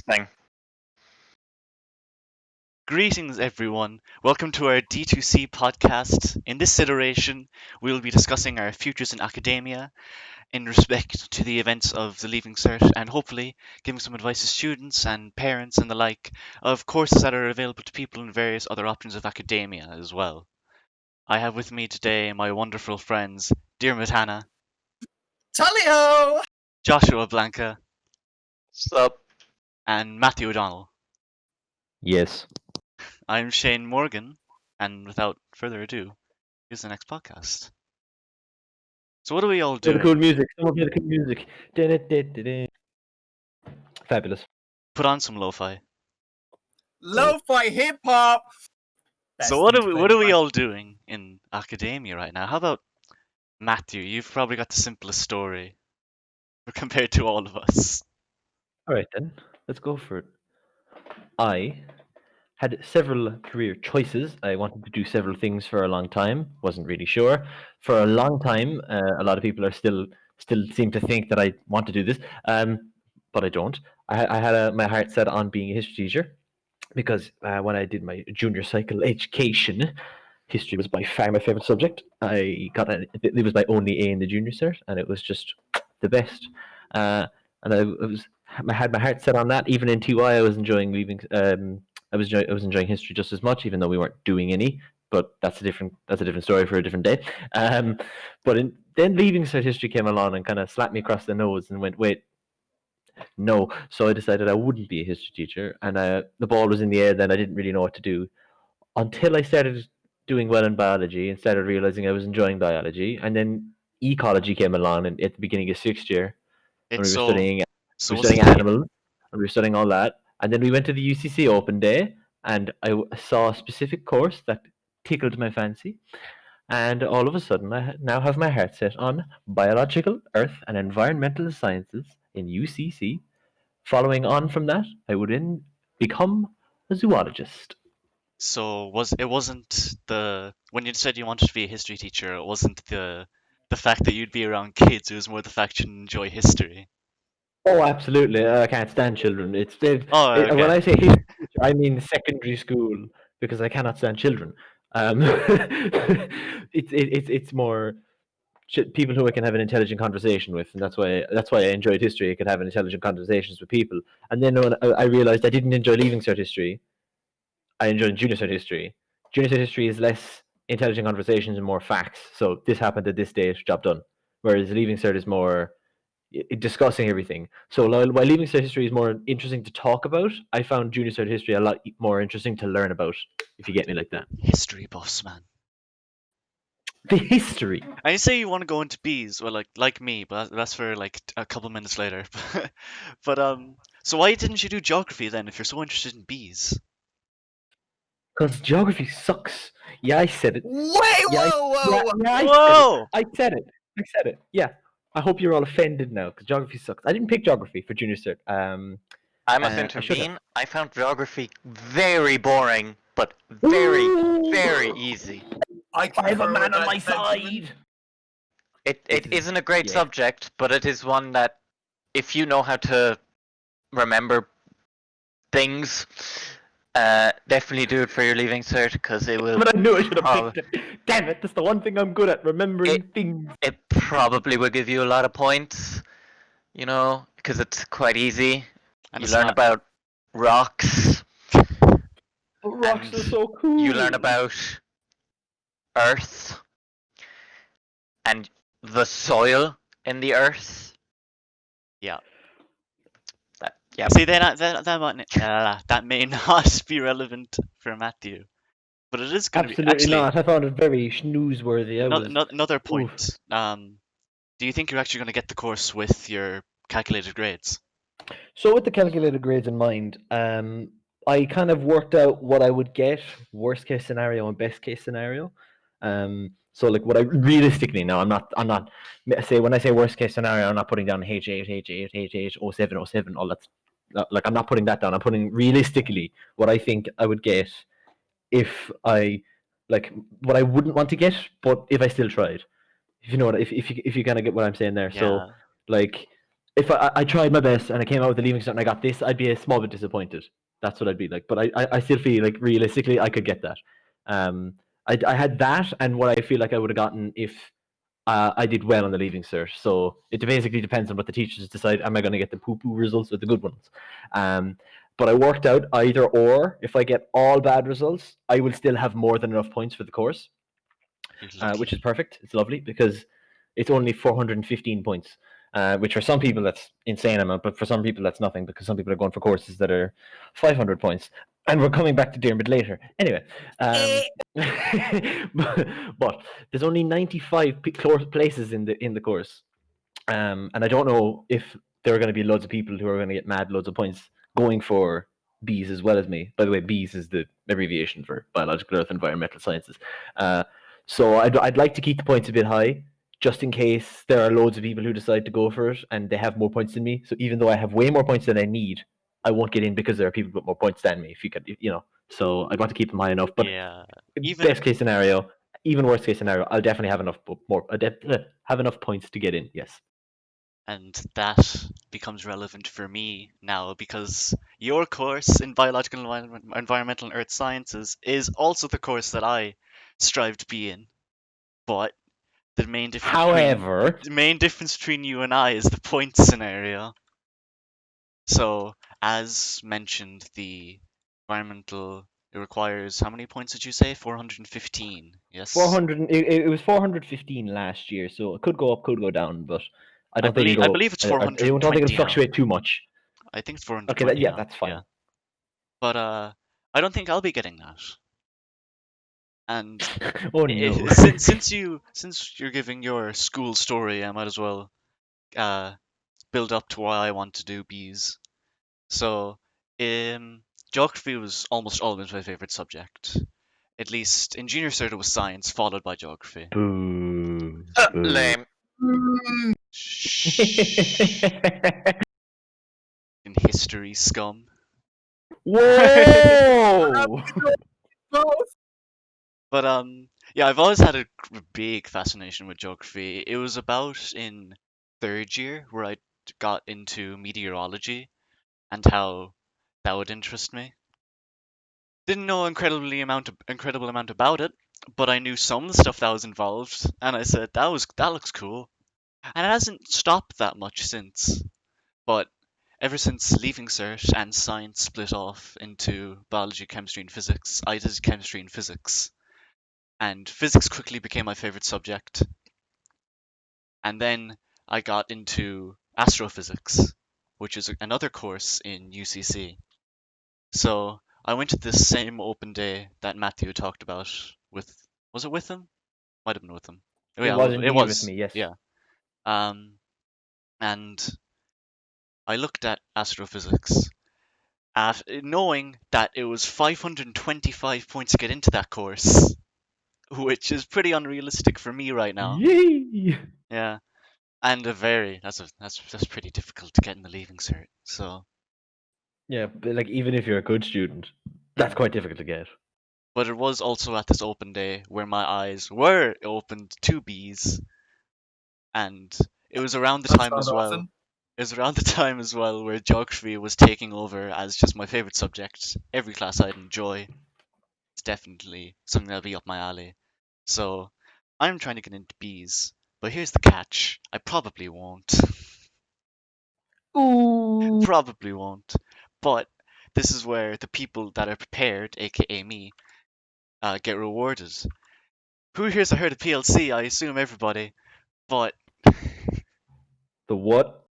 thing. Greetings, everyone. Welcome to our D2C Podcast. In this iteration, we will be discussing our futures in academia in respect to the events of the Leaving Cert and hopefully giving some advice to students and parents and the like of courses that are available to people in various other options of academia as well. I have with me today my wonderful friends Diarmuid Hannah, Tally-ho! Joshua Blanca, So, and Matthew O'Donnell. Yes. I'm Shane Morgan, and without further ado, here's the next podcast. So what are we all Play the doing? cool music. Someone play the cool music. Da-da-da-da-da. Fabulous. Put on some lo-fi. Lo-fi hip-hop! So what are we all doing in academia right now? How about Matthew? You've probably got the simplest story compared to all of us. All right then, let's go for it. I had several career choices. I wanted to do several things for a long time. Wasn't really sure. For a long time, a lot of people are still seem to think that I want to do this, but I don't. I had my heart set on being a history teacher because when I did my junior cycle education, history was by far my favorite subject. It was my only A in the junior cert, and it was just the best. And I had my heart set on that. Even in TY, I was enjoying leaving. I was enjoying history just as much, even though we weren't doing any. But that's a different story for a different day. Then leaving cert history came along and kind of slapped me across the nose and went, wait, no. So I decided I wouldn't be a history teacher, and the ball was in the air. Then I didn't really know what to do until I started doing well in biology and started realizing I was enjoying biology. And then ecology came along at the beginning of sixth year, and we were studying animals, and we were studying all that. And then we went to the UCC Open Day, and I saw a specific course that tickled my fancy. And all of a sudden, I now have my heart set on biological, earth, and environmental sciences in UCC. Following on from that, I would then become a zoologist. So wasn't when you said you wanted to be a history teacher, it wasn't the fact that you'd be around kids, it was more the fact you enjoy history. Oh, absolutely. I can't stand children. Okay. When I say history teacher, I mean secondary school because I cannot stand children. It's more people who I can have an intelligent conversation with, and that's why I enjoyed history. I could have intelligent conversations with people. And then when I realized I didn't enjoy leaving cert history, I enjoyed junior cert history. Junior cert history is less intelligent conversations and more facts. So this happened at this date, job done. Whereas leaving cert is more discussing everything. So while leaving cert history is more interesting to talk about, I found junior cert history a lot more interesting to learn about, if you get me like that. History buffs, man. The history. And you say you want to go into bees, well, like me, but that's for like a couple minutes later. But so why didn't you do geography then if you're so interested in bees? Because geography sucks. Yeah, I said it. Wait, Yeah, whoa! I said it. Yeah. I hope you're all offended now because geography sucks. I didn't pick geography for junior cert. I must intervene. I found geography very boring, but very, very easy. I have a man on my side. It isn't a great subject, but it is one that, if you know how to remember things, definitely do it for your leaving cert because it will. But I knew I should have picked it. Damn it! That's the one thing I'm good at, remembering things. It probably will give you a lot of points, because it's quite easy. And you it's learn not- about rocks. But rocks And are so cool. You learn about Earth and the soil in the Earth. Yeah. Yeah. See, that may not be relevant for Matthew, but it is going to be Absolutely actually not. I found it very snoozeworthy. another point. Do you think you're actually going to get the course with your calculated grades? So with the calculated grades in mind, I kind of worked out what I would get, worst case scenario and best case scenario. So like what I realistically now, I'm not when I say worst case scenario, I'm not putting down H8, H8, H8, 07, 07, all that. Like I'm not putting that down. I'm putting realistically what I think I would get if I what I wouldn't want to get, but if I still tried. If you know if you kind of get what I'm saying there. So Yeah. like if I tried my best and I came out with the leaving cert and I got this, I'd be a small bit disappointed. That's what I'd be like. But I still feel like realistically I could get that. I had that and what I feel like I would have gotten if I did well on the leaving cert. So it basically depends on what the teachers decide. Am I going to get the poo-poo results or the good ones? But I worked out either or. If I get all bad results, I will still have more than enough points for the course, which is perfect. It's lovely because it's only 415 points, which for some people that's insane amount, but for some people that's nothing because some people are going for courses that are 500 points. And we're coming back to Dermot later. Anyway, but there's only 95 places in the course, and I don't know if there are going to be loads of people who are going to get mad loads of points going for Bs as well as me. By the way, Bs is the abbreviation for biological earth environmental sciences. So I'd like to keep the points a bit high, just in case there are loads of people who decide to go for it and they have more points than me. So even though I have way more points than I need, I won't get in because there are people with more points than me. If you could, so I'd want to keep them high enough. But best case scenario, even worst case scenario, I'll definitely have enough points to get in. Yes. And that becomes relevant for me now because your course in biological environmental and earth sciences is also the course that I strive to be in. But the main difference between you and I is the point scenario. So, as mentioned, the environmental, it requires, how many points did you say? 415, yes? 400. It was 415 last year, so it could go up, could go down, but I don't think I believe it's 420 I don't think it'll now. fluctuate too much. I think it's 420 Okay, now. that's fine. Yeah. But I don't think I'll be getting that. And oh no! since you're giving your school story, I might as well build up to why I want to do bees. So, geography was almost always my favorite subject. At least in junior cert it was science, followed by geography. Boo. Lame. In history, scum. Whoa! Both. But yeah, I've always had a big fascination with geography. It was about in third year where I got into meteorology and how that would interest me. Didn't know incredible amount about it, but I knew some of the stuff that was involved, and I said that looks cool. And it hasn't stopped that much since. But ever since leaving cert and science split off into biology, chemistry, and physics, I did chemistry and physics. And physics quickly became my favorite subject. And then I got into astrophysics, which is another course in UCC. So I went to this same open day that Matthew talked about was it with him? Might have been with him. Oh, yeah, it was with me, yes. Yeah. And I looked at astrophysics, knowing that it was 525 points to get into that course, which is pretty unrealistic for me right now. Yay! Yeah, and that's pretty difficult to get in the leaving cert. So yeah, but like even if you're a good student, that's quite difficult to get. But it was also at this open day where my eyes were opened to bees, and it was around the time as well. It was around the time as well where geography was taking over as just my favorite subject. Every class I'd enjoy. It's definitely something that'll be up my alley. So I'm trying to get into bees, but here's the catch: I probably won't. Ooh. Probably won't. But this is where the people that are prepared, aka me, get rewarded. Who here's heard of PLC? I assume everybody. But the what?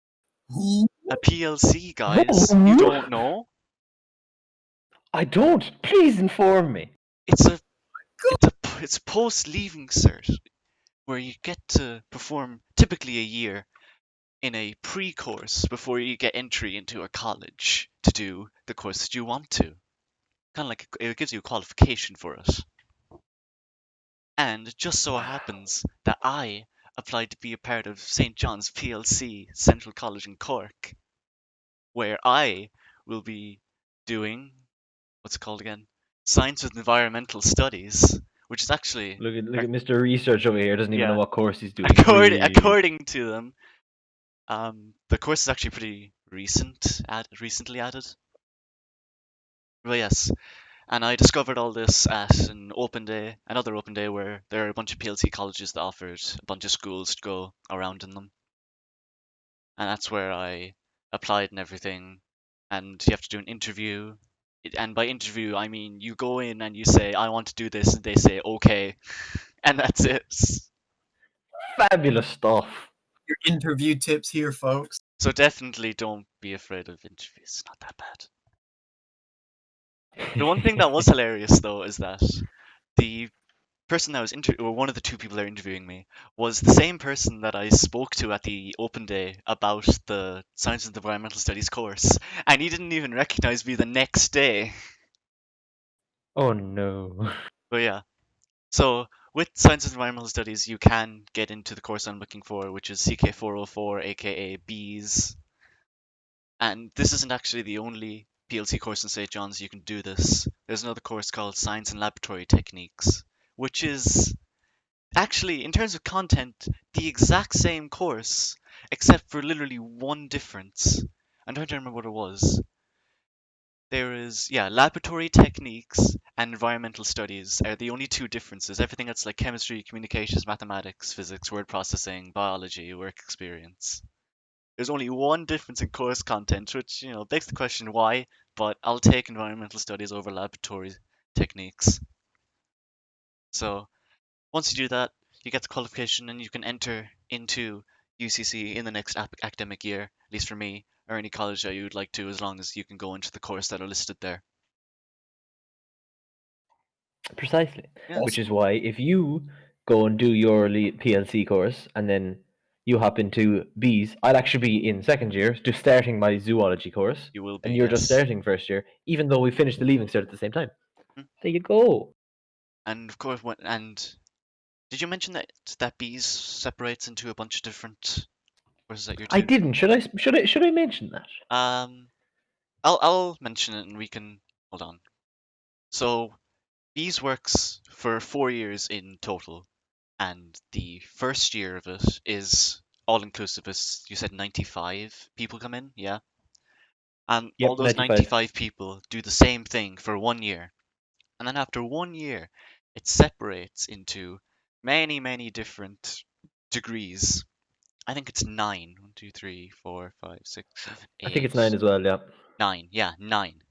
A PLC, guys. You don't know? I don't. Please inform me. It's post leaving cert where you get to perform typically a year in a pre-course before you get entry into a college to do the course that you want to. Kind of like it gives you a qualification for it. And it just so happens that I applied to be a part of St. John's PLC Central College in Cork, where I will be doing what's it called again? Science with Environmental Studies, which is actually look at Mr. Research over here. Doesn't even know what course he's doing. According to them, The course is actually pretty recently added. Well, yes, and I discovered all this at another open day where there are a bunch of PLC colleges that offered a bunch of schools to go around in them, and that's where I applied and everything. And you have to do an interview, and by interview I mean you go in and you say I want to do this, and they say okay, and that's it. Fabulous stuff. Your interview tips here, folks. So definitely don't be afraid of interviews. It's not that bad. The one thing that was hilarious though is that the person that was or one of the two people that were interviewing me was the same person that I spoke to at the open day about the Science and Environmental Studies course, and he didn't even recognize me the next day. Oh no. But yeah, so with Science and Environmental Studies, you can get into the course I'm looking for, which is CK404, aka Bees. And this isn't actually the only PLC course in St. John's you can do this. There's another course called Science and Laboratory Techniques, which is actually, in terms of content, the exact same course, except for literally one difference. I'm trying to remember what it was. There is, laboratory techniques and environmental studies are the only two differences. Everything else like chemistry, communications, mathematics, physics, word processing, biology, work experience. There's only one difference in course content, which, begs the question why, but I'll take environmental studies over laboratory techniques. So, once you do that, you get the qualification and you can enter into UCC in the next academic year, at least for me, or any college that you would like to, as long as you can go into the course that are listed there. Precisely. Yeah. Which is why if you go and do your PLC course and then you hop into Bees, I'd actually be in second year, just starting my zoology course, You will be, and you're just yes. starting first year, even though we finished the leaving cert at the same time. Hmm. There you go. And of course, did you mention that Bees separates into a bunch of different courses at your I two? didn't. Should I mention that? I'll mention it and we can hold on. So Bees works for 4 years in total, and the first year of it is all inclusive. As you said, 95 people come in, yeah, and Yep, all those 95 people do the same thing for 1 year, and then after 1 year, it separates into many different degrees. I think it's 9. 1, 2, 3, 4, 5, 6, 7, I think it's 8. 9 as well, yeah. 9, yeah, 9.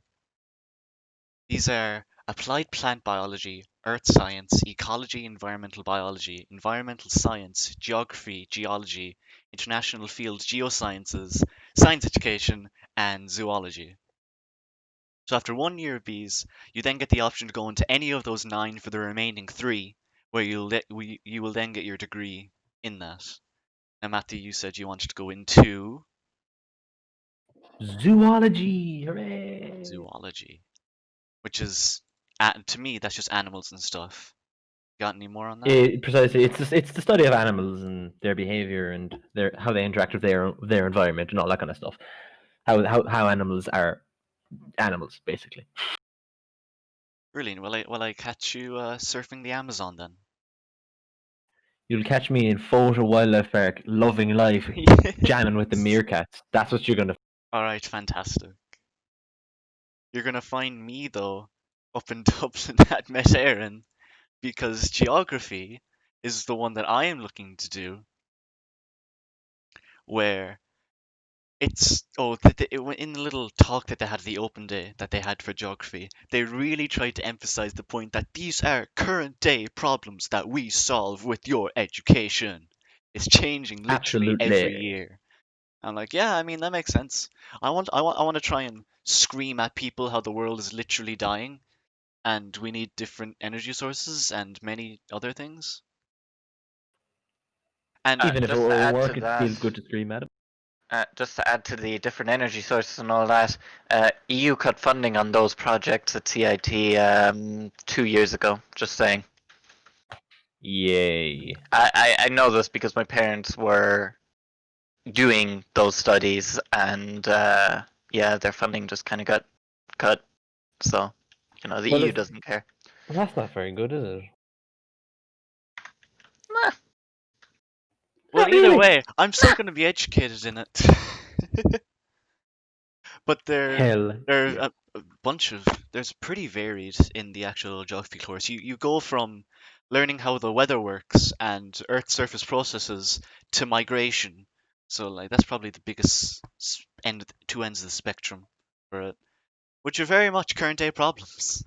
These are applied plant biology, earth science, ecology, environmental biology, environmental science, geography, geology, international field geosciences, science education, and zoology. So after 1 year of these, you then get the option to go into any of those 9 for the remaining 3, where you will then get your degree in that. Now, Matthew, you said you wanted to go into Zoology! Hooray! zoology, which is, to me, that's just animals and stuff. Got any more on that? Precisely, it's the study of animals and their behavior and how they interact with their environment and all that kind of stuff. How animals are animals, basically. Brilliant. Will I catch you surfing the Amazon then? You'll catch me in Photo Wildlife Park, loving life, jamming with the meerkats. That's what you're gonna. All right, fantastic. You're gonna find me though up in Dublin at Met Éireann, because geography is the one that I am looking to do, where it's in the little talk that they had at the open day that they had for geography, they really tried to emphasize the point that these are current day problems that we solve with your education. It's changing literally every Absolutely. year. I'm like, yeah, I mean that makes sense. I want to try and scream at people how the world is literally dying, and we need different energy sources and many other things. And Even if it just to were add to work, it that, feels good to scream at him. just to add to the different energy sources and all that, EU cut funding on those projects at CIT 2 years ago. Just saying. Yay! I know this because my parents were doing those studies, and their funding just kind of got cut. So, the Well, EU doesn't care. That's not very good, is it? Nah. Well, Not either really. way, I'm still going to be educated in it. But Hell. there Yeah. are a bunch of there's pretty varied in the actual geography course. You go from learning how the weather works and Earth surface processes to migration. So like that's probably the biggest two ends of the spectrum for it, which are very much current day problems.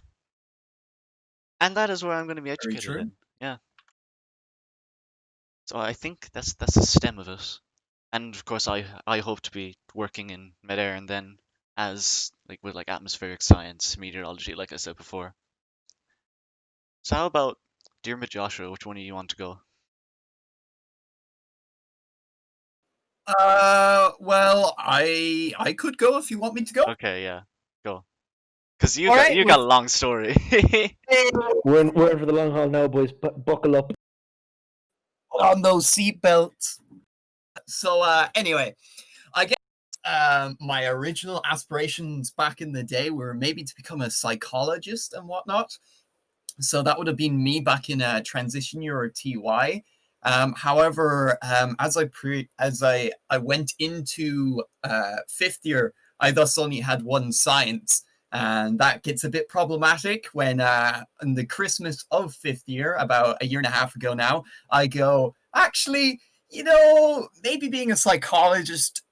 And that is where I'm going to be Very educated true. in. Yeah. So I think that's the stem of it. And of course, I hope to be working in midair and then as with atmospheric science, meteorology, like I said before. So how about Dear Joshua? Which one do you want to go? Well, I could go if you want me to go. Okay, yeah, go. Cause All right, you got a long story. We're in for the long haul now, boys. Buckle up. Put on those seatbelts. So anyway, I guess my original aspirations back in the day were maybe to become a psychologist and whatnot. So that would have been me back in a transition year or TY. However, as I went into fifth year, I thus only had one science, and that gets a bit problematic when in the Christmas of fifth year, about a year and a half ago now, I go, actually, maybe being a psychologist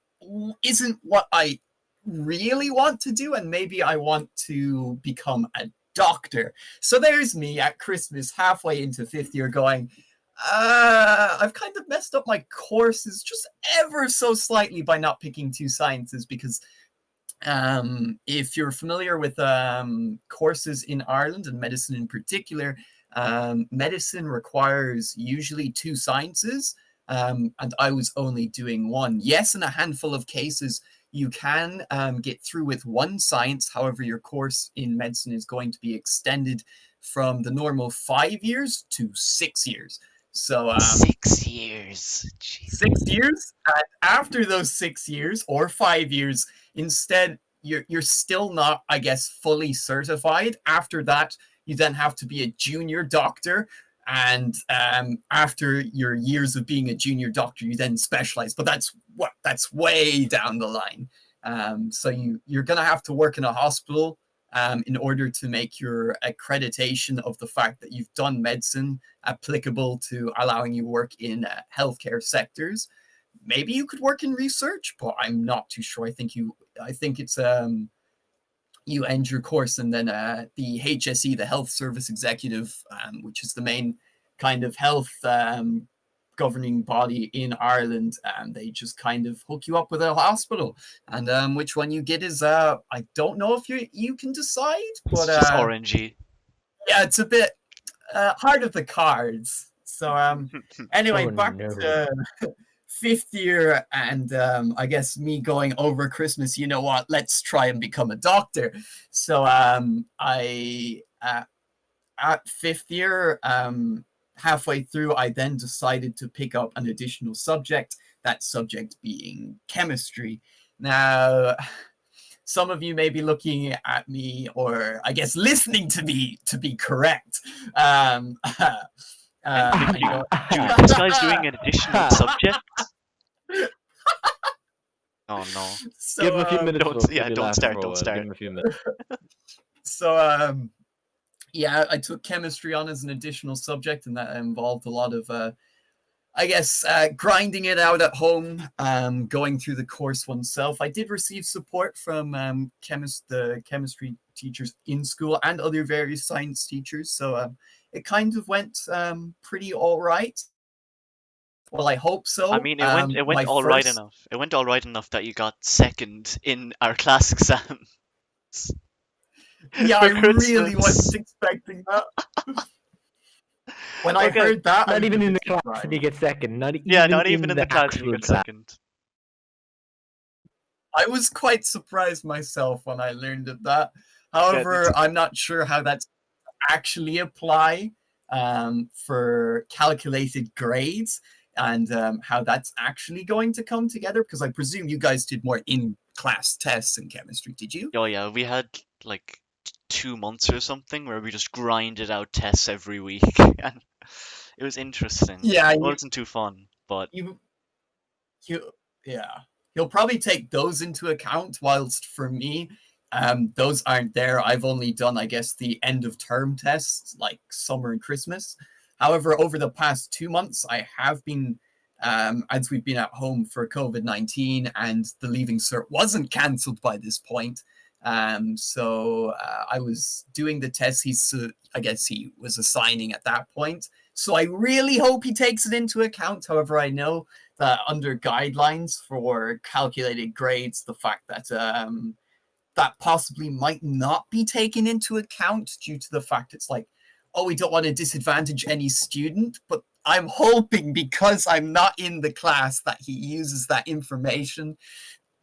isn't what I really want to do, and maybe I want to become a doctor. So there's me at Christmas, halfway into fifth year, going, I've kind of messed up my courses just ever so slightly by not picking two sciences, because if you're familiar with courses in Ireland and medicine in particular, medicine requires usually two sciences, and I was only doing one. Yes, in a handful of cases, you can get through with one science. However, your course in medicine is going to be extended from the normal 5 years to 6 years. So 6 years. Jeez. 6 years, and after those 6 years or 5 years, instead you're still not, I guess, fully certified. After that, you then have to be a junior doctor, and after your years of being a junior doctor, you then specialize. But that's way down the line. So you're gonna have to work in a hospital in order to make your accreditation of the fact that you've done medicine applicable to allowing you work in healthcare sectors. Maybe you could work in research, but I'm not too sure. I think it's you end your course, and then the HSE, the Health Service Executive, which is the main kind of health governing body in Ireland, they just kind of hook you up with a hospital. And which one you get is I don't know if you can decide, but It's just orangey. yeah, it's a bit hard of the cards. So anyway, Oh, back never. to fifth year, and I guess me going over Christmas, you know what, let's try and become a doctor. So I at fifth year, halfway through, I then decided to pick up an additional subject, that subject being chemistry. Now, some of you may be looking at me, or I guess listening to me, to be correct. Dude, this guy's doing an additional subject. Oh no! So, Give him a few minutes. don't- folks. yeah, He'll be don't laughing start, for a don't while. start. Give him a few minutes. So yeah, I took chemistry on as an additional subject, and that involved a lot of I guess grinding it out at home, going through the course oneself. I did receive support from the chemistry teachers in school and other various science teachers, so it kind of went pretty all right. Well, I hope so. I mean, it went all right enough. It went all right enough that you got second in our class exam. Yeah, for I really Christmas. wasn't expecting that. When I Okay. heard that, I Not was even a in bit the class surprised. did you get second. Not even Yeah, not even in the class you actual get class. second. I was quite surprised myself when I learned of that. However, I'm not sure how that's actually apply for calculated grades, and how that's actually going to come together, because I presume you guys did more in-class tests in chemistry, did you? Oh yeah, we had like 2 months or something where we just grinded out tests every week, and it was interesting. Yeah, It wasn't too fun, but you he'll yeah, he'll probably take those into account. Whilst for me, those aren't there. I've only done, I guess, the end of term tests, like summer and Christmas. However, over the past 2 months, I have been, as we've been at home for COVID-19, and the Leaving Cert wasn't cancelled by this point. So I was doing the tests I guess he was assigning at that point. So I really hope he takes it into account. However, I know that under guidelines for calculated grades, the fact that that possibly might not be taken into account due to the fact it's like, oh, we don't want to disadvantage any student, but I'm hoping because I'm not in the class that he uses that information.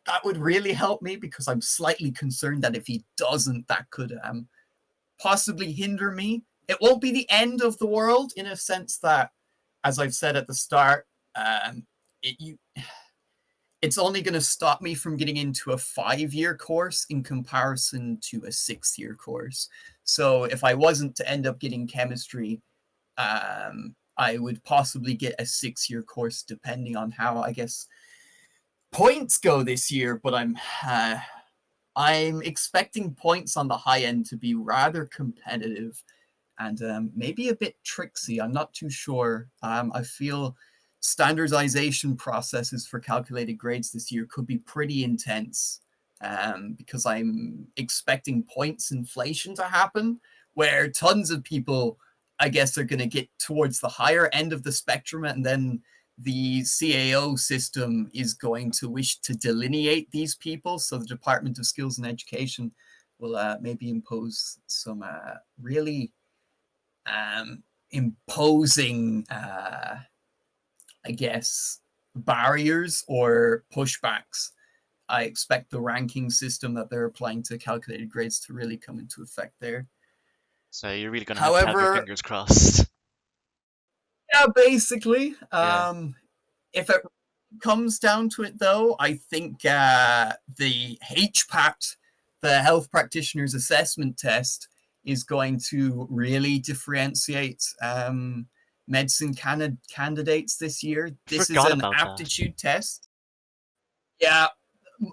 That would really help me, because I'm slightly concerned that if he doesn't, that could possibly hinder me. It won't be the end of the world, in a sense that, as I've said at the start, it's only going to stop me from getting into a 5-year course in comparison to a 6-year course. So if I wasn't to end up getting chemistry, I would possibly get a 6-year course, depending on how, I guess, points go this year. But I'm expecting points on the high end to be rather competitive and maybe a bit tricksy. I'm not too sure. I feel standardization processes for calculated grades this year could be pretty intense, because I'm expecting points inflation to happen, where tons of people, I guess, are going to get towards the higher end of the spectrum, and then the CAO system is going to wish to delineate these people. So the Department of Skills and Education will maybe impose some really imposing, I guess, barriers or pushbacks. I expect the ranking system that they're applying to calculated grades to really come into effect there. So you're really going to have your However, fingers crossed. yeah, basically. Yeah. If it comes down to it, though, I think the HPAT, the Health Practitioners Assessment Test, is going to really differentiate medicine candidates this year. This is Forgot an about that. aptitude test. Yeah,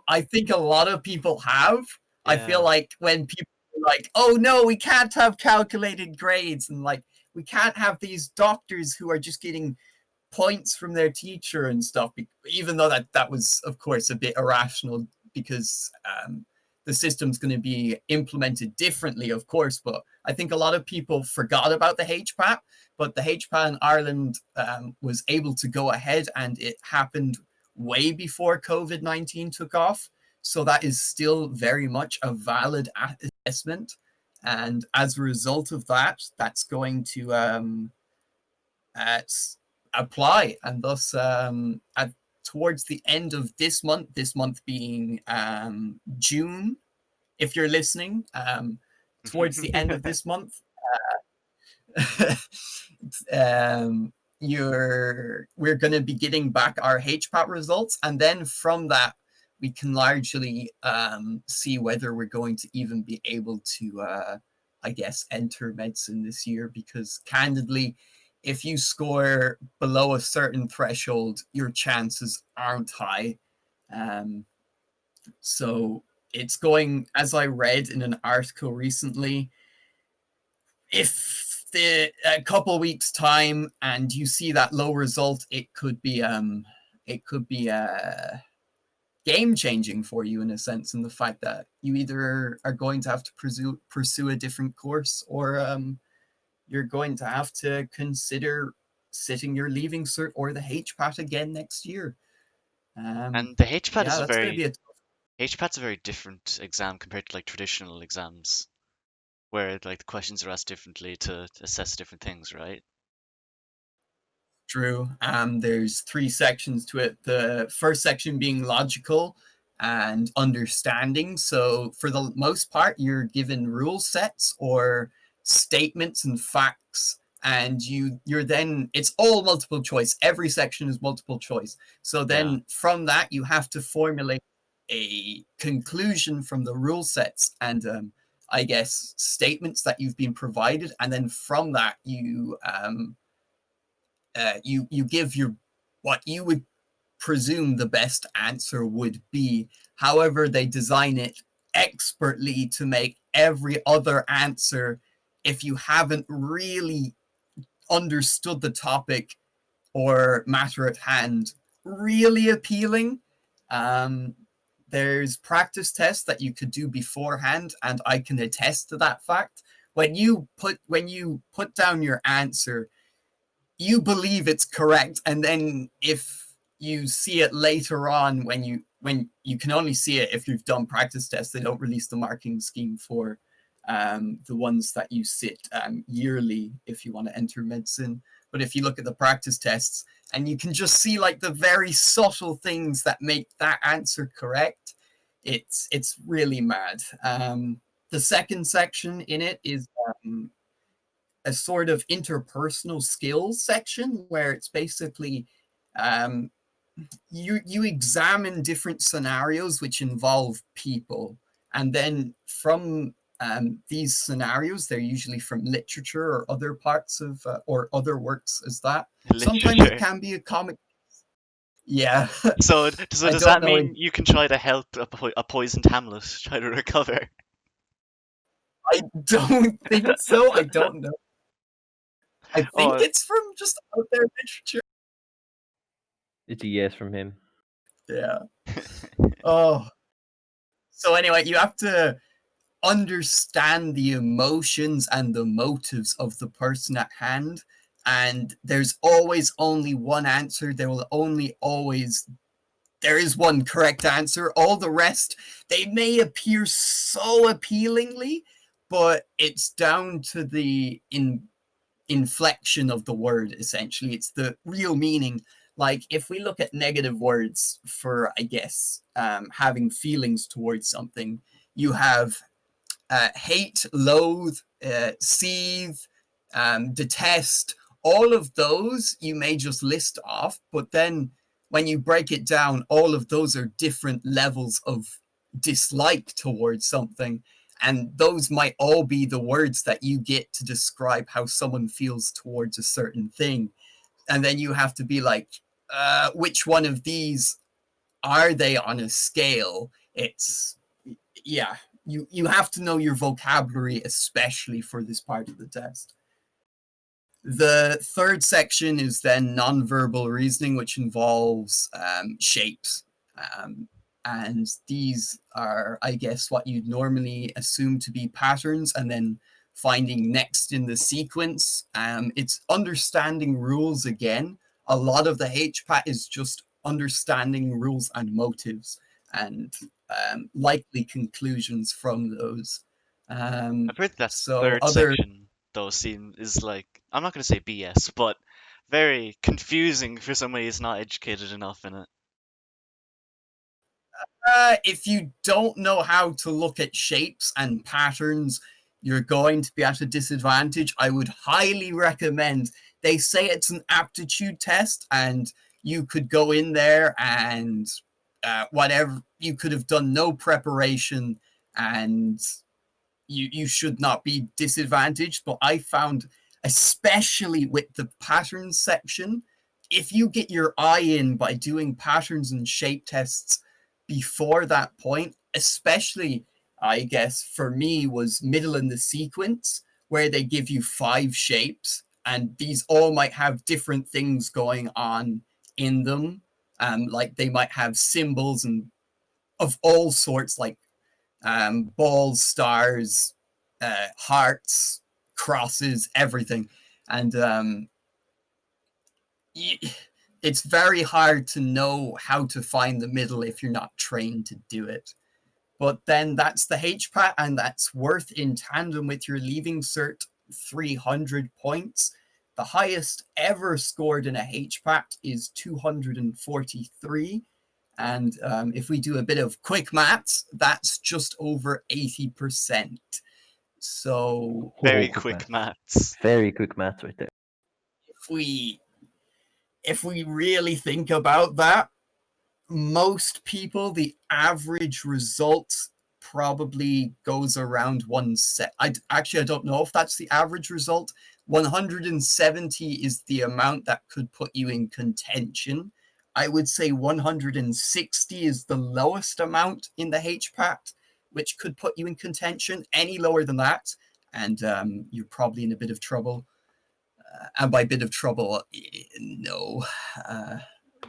I think a lot of people have. I feel Yeah. like when people are like, oh no, we can't have calculated grades, and like, we can't have these doctors who are just getting points from their teacher and stuff, even though that was, of course, a bit irrational, because the system's going to be implemented differently, of course. But I think a lot of people forgot about the HPAT, but the HPAT in Ireland was able to go ahead, and it happened way before COVID-19 took off. So that is still very much a valid assessment. And as a result of that, that's going to apply. And thus, towards the end of this month being June, if you're listening, towards the end of this month, we're going to be getting back our HPAT results, and then from that we can largely see whether we're going to even be able to I guess enter medicine this year, because candidly, if you score below a certain threshold, your chances aren't high. So it's going, as I read in an article recently, if a couple weeks time and you see that low result, it could be game changing for you, in a sense, in the fact that you either are going to have to pursue a different course, or you're going to have to consider sitting your Leaving Cert or the HPAT again next year. And the HPAT yeah, is that's going to be a HPAT's a very different exam compared to like traditional exams, where like the questions are asked differently to assess different things, right? True. There's 3 sections to it. The first section being logical and understanding. So for the most part, you're given rule sets or statements and facts, and you're then, it's all multiple choice. Every section is multiple choice. So then from that, you have to formulate a conclusion from the rule sets and I guess statements that you've been provided, and then from that you give your what you would presume the best answer would be. However, they design it expertly to make every other answer, if you haven't really understood the topic or matter at hand, really appealing. There's practice tests that you could do beforehand, and I can attest to that fact. When you put down your answer, you believe it's correct, and then if you see it later on, when you can only see it if you've done practice tests. They don't release the marking scheme for the ones that you sit yearly if you want to enter medicine. But if you look at the practice tests, and you can just see like the very subtle things that make that answer correct, it's really mad. The second section in it is a sort of interpersonal skills section, where it's basically you examine different scenarios which involve people, and then from these scenarios, they're usually from literature or other parts of or other works as that. Sometimes it can be a comic. Yeah. So does that mean you can try to help a poisoned Hamlet try to recover? I don't think so. I don't know. I think it's from just out there literature. It's a yes from him. Yeah. Oh. So anyway, you have to understand the emotions and the motives of the person at hand. And there's always only one answer. There is one correct answer. All the rest, they may appear so appealingly, but it's down to the inflection of the word, essentially. It's the real meaning. Like, if we look at negative words for, I guess, having feelings towards something, you have hate, loathe, seethe, detest. All of those you may just list off, but then when you break it down, all of those are different levels of dislike towards something. And those might all be the words that you get to describe how someone feels towards a certain thing. And then you have to be like, which one of these are they on a scale? It's, yeah, you have to know your vocabulary, especially for this part of the test. The third section is then nonverbal reasoning, which involves shapes. And these are, I guess, what you'd normally assume to be patterns, and then finding next in the sequence. It's understanding rules again. A lot of the HPAT is just understanding rules and motives, and likely conclusions from those. I've heard that third section, though, is like, I'm not going to say BS, but very confusing for somebody who's not educated enough in it. If you don't know how to look at shapes and patterns, you're going to be at a disadvantage. I would highly recommend, they say it's an aptitude test, and you could go in there and whatever, you could have done no preparation, and you should not be disadvantaged. But I found, especially with the patterns section, if you get your eye in by doing patterns and shape tests before that point, especially, I guess, for me, was middle in the sequence, where they give you 5 shapes, and these all might have different things going on in them. Like, they might have symbols and of all sorts, like balls, stars, hearts, crosses, everything. And it's very hard to know how to find the middle if you're not trained to do it. But then that's the HPAT, and that's worth, in tandem with your Leaving Cert, 300 points. The highest ever scored in a HPAT is 243. And if we do a bit of quick maths, that's just over 80%. So very quick maths. Very quick maths right there. If we really think about that, most people, the average result probably goes around I don't know if that's the average result. 170 is the amount that could put you in contention. I would say 160 is the lowest amount in the HPAT, which could put you in contention. Any lower than that, and you're probably in a bit of trouble. And by bit of trouble, no.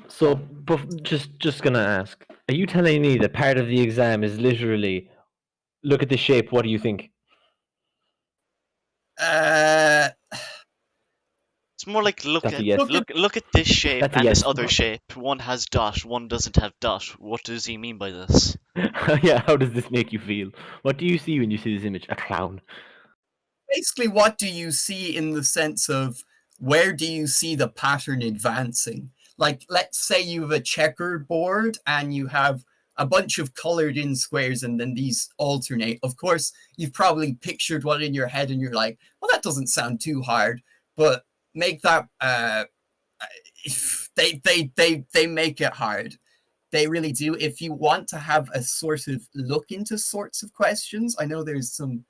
So, but just gonna ask, are you telling me that part of the exam is literally look at the shape? What do you think? It's more like look That's a at yes. look at this shape That's a and this yes. other shape. One has dot, one doesn't have dot. What does he mean by this? Yeah, how does this make you feel? What do you see when you see this image? A clown. Basically, what do you see in the sense of where do you see the pattern advancing? Like, let's say you have a checkerboard and you have a bunch of colored in squares and then these alternate. Of course, you've probably pictured one in your head and you're like, well, that doesn't sound too hard, but make that they make it hard. They really do. If you want to have a sort of look into sorts of questions, I know there's some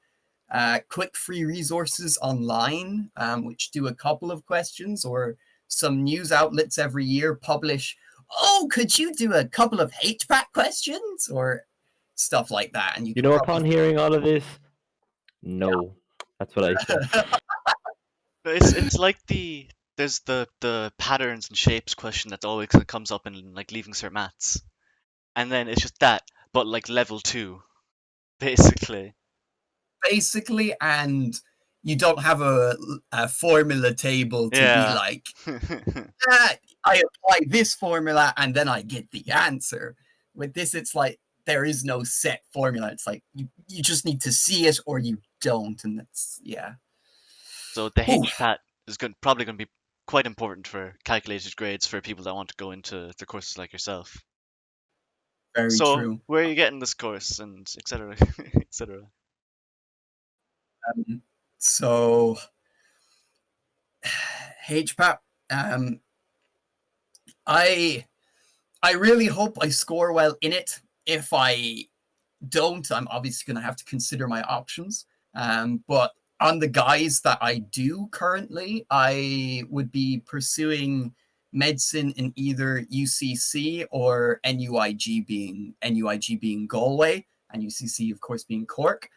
quick free resources online which do a couple of questions, or some news outlets every year publish, oh, could you do a couple of HPAT questions or stuff like that? And you You could know, probably upon hearing all of this, no, that's what I think. It's like there's the patterns and shapes question that always comes up in like Leaving Cert Maths, and then it's just that, but like level 2, basically. basically, and you don't have a formula table to be Yeah. like, ah, I apply this formula and then I get the answer. With this, it's like there is no set formula. It's like you just need to see it or you don't, and that's yeah. So the Oof. HPAT is probably going to be quite important for calculated grades for people that want to go into the courses like yourself. Very So true. where are you getting this course, and etc. etc. So HPAP, I really hope I score well in it. If I don't, I'm obviously going to have to consider my options. But on the guys that I do currently, I would be pursuing medicine in either UCC or NUIG being Galway, and UCC, of course, being Cork.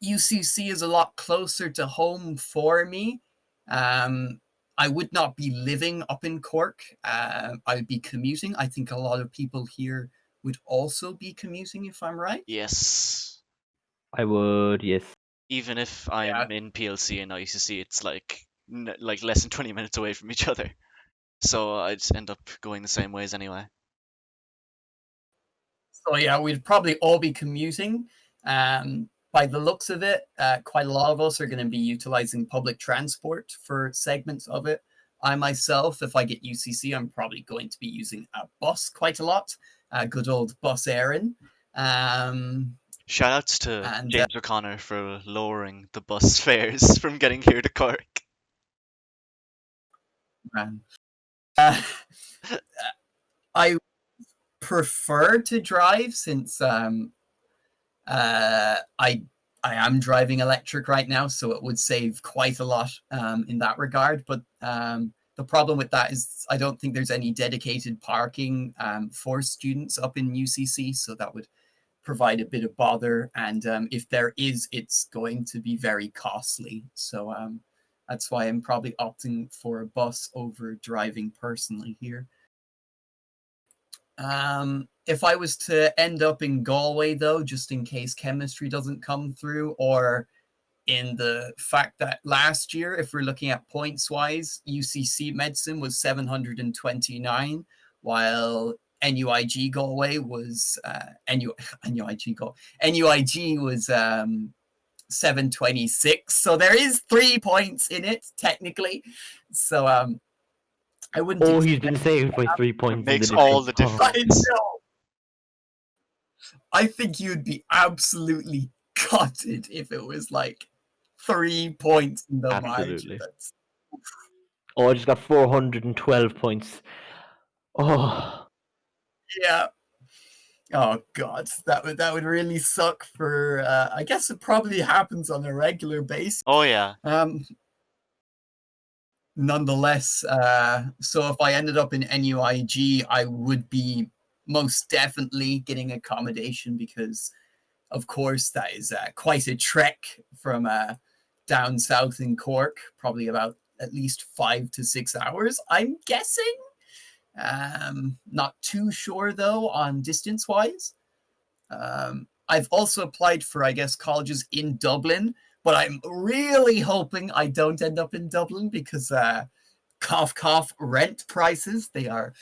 UCC is a lot closer to home for me. I would not be living up in Cork. I would be commuting. I think a lot of people here would also be commuting, if I'm right. Yes. I would, yes. Even if I'm in PLC and ICC, it's like less than 20 minutes away from each other. So I'd end up going the same ways anyway. So yeah, we'd probably all be commuting. By the looks of it, quite a lot of us are going to be utilizing public transport for segments of it. I myself, if I get UCC, I'm probably going to be using a bus quite a lot. Good old bus Erin. Shoutouts to And, James O'Connor for lowering the bus fares from getting here to Cork. Man. I prefer to drive since I am driving electric right now, so it would save quite a lot in that regard. But the problem with that is I don't think there's any dedicated parking for students up in UCC, so that would provide a bit of bother. And if there is, it's going to be very costly. So that's why I'm probably opting for a bus over driving personally here. If I was to end up in Galway, though, just in case chemistry doesn't come through, or in the fact that last year, if we're looking at points wise, UCC medicine was 729, while NUIG Galway was NUIG was 726. So there is 3 points in it technically. So I wouldn't. Oh, he's been saved by 3 points. It makes in the all the difference. I difference. know. I think you'd be absolutely gutted if it was like 3 points in the Absolutely. margin. Oh, I just got 412 points. Oh, Yeah. Oh god, that would really suck for. I guess it probably happens on a regular basis. Oh yeah. nonetheless, so if I ended up in NUIG, I would be most definitely getting accommodation because, of course, that is quite a trek from down south in Cork, probably about at least 5 to 6 hours, I'm guessing. Not too sure, though, on distance-wise. I've also applied for, I guess, colleges in Dublin, but I'm really hoping I don't end up in Dublin because cough, cough, rent prices, they are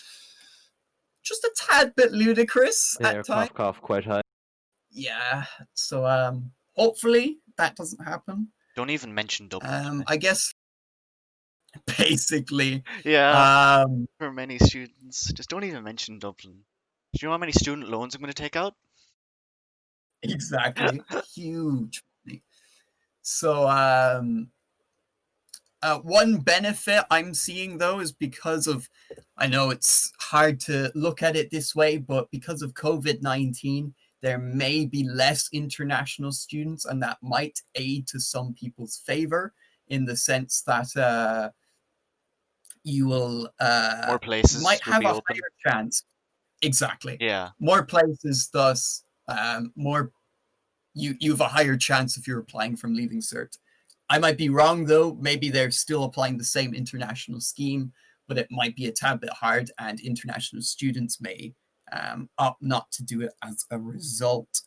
just a tad bit ludicrous They at are times. cough quite high. Yeah, so hopefully that doesn't happen. Don't even mention Dublin. I guess basically, Yeah, for many students, just don't even mention Dublin. Do you know how many student loans I'm going to take out? exactly, huge. So one benefit I'm seeing though is because of, I know it's hard to look at it this way, but because of COVID-19, there may be less international students, and that might aid to some people's favor in the sense that you will More places might will have be a open. higher chance. Exactly. Yeah. More places, thus more you have a higher chance if you're applying from Leaving Cert. I might be wrong though. Maybe they're still applying the same international scheme, but it might be a tad bit hard, and international students may opt not to do it as a result.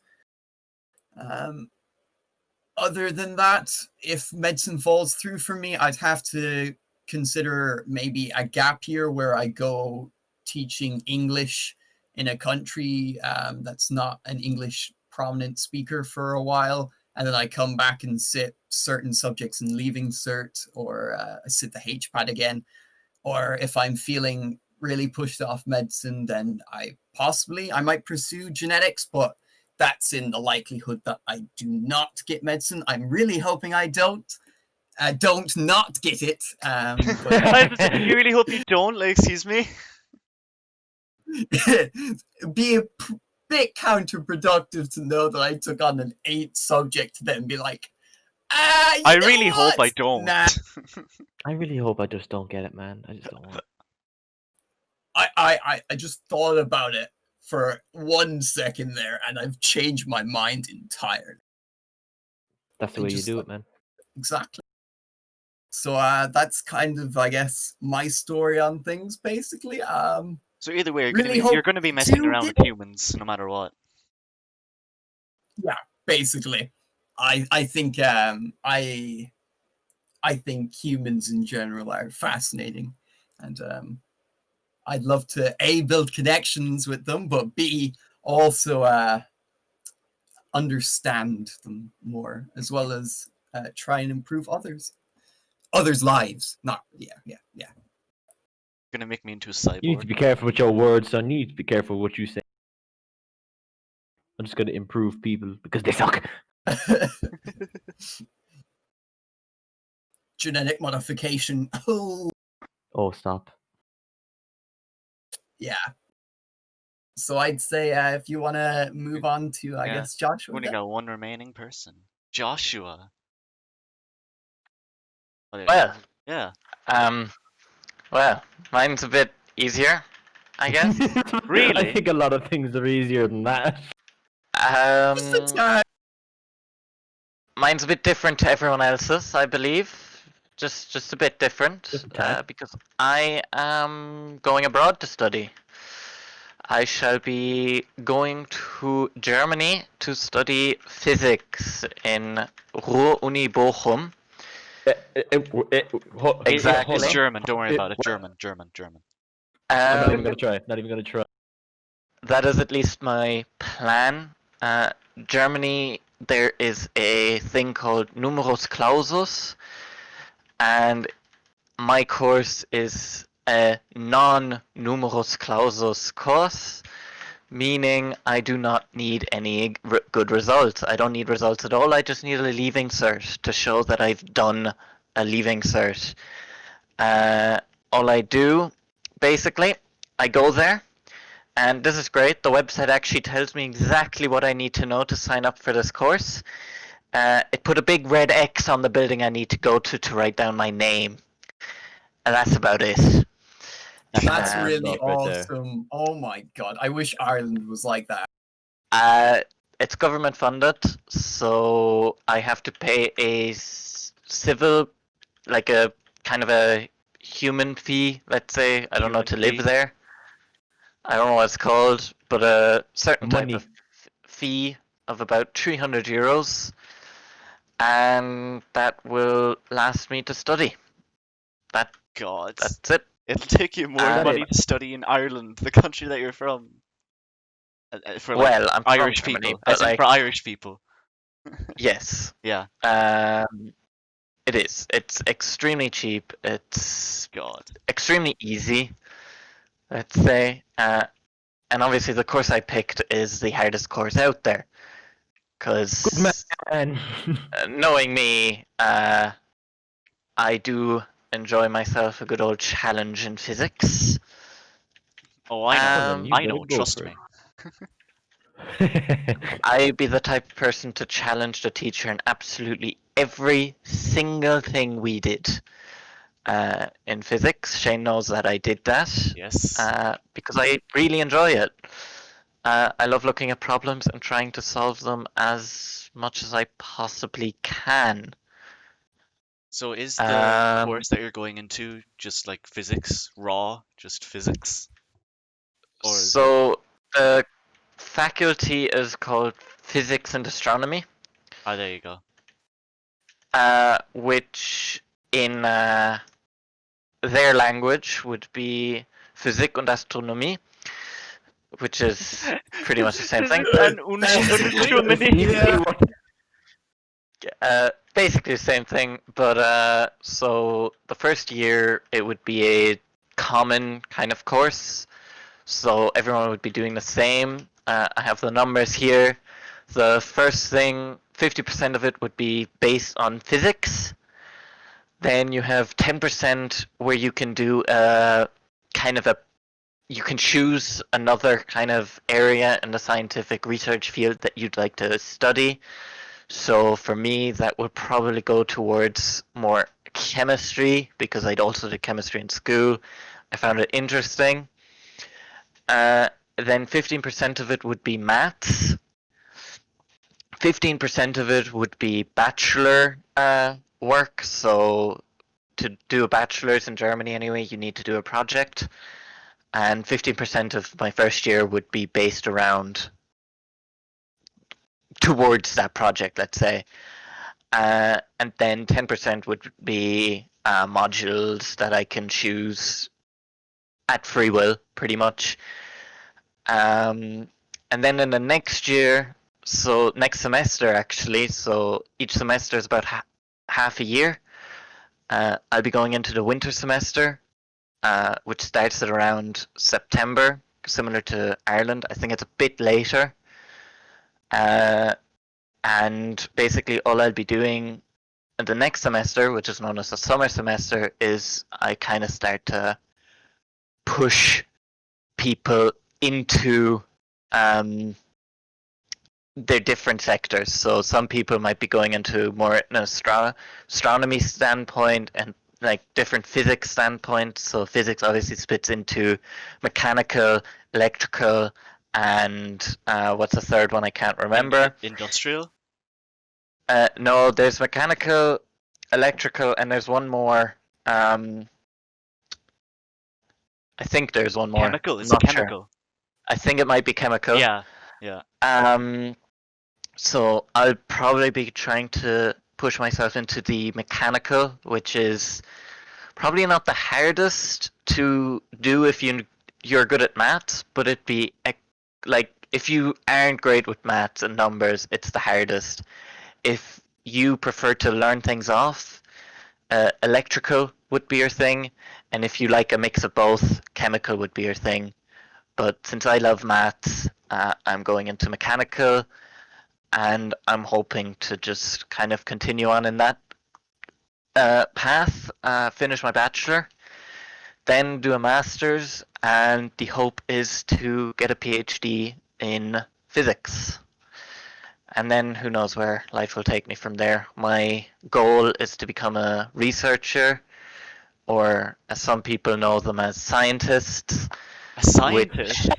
Other than that, if medicine falls through for me, I'd have to consider maybe a gap year where I go teaching English in a country that's not an English prominent speaker for a while, and then I come back and sit certain subjects in Leaving Cert, or I sit the HPAD again. Or if I'm feeling really pushed off medicine, then I might pursue genetics, but that's in the likelihood that I do not get medicine. I'm really hoping I don't not get it. You really hope you don't, like, excuse me? Be a bit counterproductive to know that I took on an 8 subject to then be like, I really hope I don't. Nah. I really hope I just don't get it, man. I just don't want it. I just thought about it for 1 second there, and I've changed my mind entirely. That's the way you do it, man. Exactly. So that's kind of, I guess, my story on things, basically. So either way, really you're going to be messing to around get- with humans no matter what. Yeah, basically. I think I think humans in general are fascinating, and I'd love to A, build connections with them, but B, also understand them more, as well as try and improve others' lives. Not, yeah. You're going to make me into a cyborg. You need to be careful with your words, son. You need to be careful what you say. I'm just going to improve people because they suck. Genetic modification. Oh, stop. Yeah. So I'd say if you want to move on to, I guess, Joshua. We only got one remaining person. Joshua. Well, yeah. Well, mine's a bit easier, I guess. Really? I think a lot of things are easier than that. Mine's a bit different to everyone else's, I believe. Just a bit different, because I am going abroad to study. I shall be going to Germany to study physics in Ruhr-Uni Bochum. Exactly. It's German. Don't worry about it. German. I'm not even gonna try. That is at least my plan. Germany, there is a thing called numerus clausus, and my course is a non-numerus clausus course, meaning I do not need any good results. I don't need results at all. I just need a leaving cert to show that I've done a leaving cert. All I do, basically, I go there, and this is great. The website actually tells me exactly what I need to know to sign up for this course. It put a big red X on the building I need to go to write down my name. and that's about it. That's Um, really Love right there. awesome. Oh my god. I wish Ireland was like that. It's government funded, so I have to pay a civil, like a kind of a human fee, let's say. I don't know, Human to live fee? there. I don't know what it's called, but a certain type Money. of fee of about 300 euros, and that will last me to study. God. That's it. It'll take you more That money is- to study in Ireland, the country that you're from. For like Well, I'm from Irish Germany, people. but As in like, for Irish people. yes, Yeah. it is. It's extremely cheap. It's God. extremely easy, let's say. And obviously, the course I picked is the hardest course out there. Good Because man. knowing me, I do enjoy myself a good old challenge in physics. Oh, I know. Um, You I better know, go trust for me. I'd be the type of person to challenge the teacher in absolutely every single thing we did in physics. Shane knows that I did that Yes. because I really enjoy it. I love looking at problems and trying to solve them as much as I possibly can. So is the Um, course that you're going into just like physics, raw, just physics? Or is it... so the faculty is called Physics and Astronomy, Ah, there you go. which in their language would be Physik und Astronomie, which is pretty much the same thing. And Unschulmini. Yeah. Basically the same thing, but so the first year it would be a common kind of course, so everyone would be doing the same. I have the numbers here. The first thing, 50% of it would be based on physics. Then you have 10% where you can do a kind of a you can choose another kind of area in the scientific research field that you'd like to study. So for me, that would probably go towards more chemistry because I'd also did chemistry in school. I found it interesting. Then 15% of it would be maths. 15% of it would be bachelor work. So to do a bachelor's in Germany anyway, you need to do a project. And 15% of my first year would be based around towards that project, let's say. And then 10% would be modules that I can choose at free will, pretty much. And then in the next year, so next semester actually, so each semester is about half a year. I'll be going into the winter semester, which starts at around September, similar to Ireland. I think it's a bit later. And basically, all I'll be doing in the next semester, which is known as the summer semester, is I kind of start to push people into their different sectors. So some people might be going into more an astronomy standpoint and like different physics standpoints. So physics obviously splits into mechanical, electrical, and what's the third one? I can't remember. Industrial? No, there's mechanical, electrical, and there's one more. I think there's one more. Chemical? I'm Is it not sure. chemical? I think it might be chemical. Yeah. So I'll probably be trying to push myself into the mechanical, which is probably not the hardest to do if you're good at maths, but it'd be like if you aren't great with maths and numbers, it's the hardest. If you prefer to learn things off, electrical would be your thing, and if you like a mix of both, chemical would be your thing. But since I love maths, I'm going into mechanical, and I'm hoping to just kind of continue on in that path, finish my bachelor, then do a master's, and the hope is to get a PhD in physics. And then who knows where life will take me from there. My goal is to become a researcher, or as some people know them as scientists. A scientist?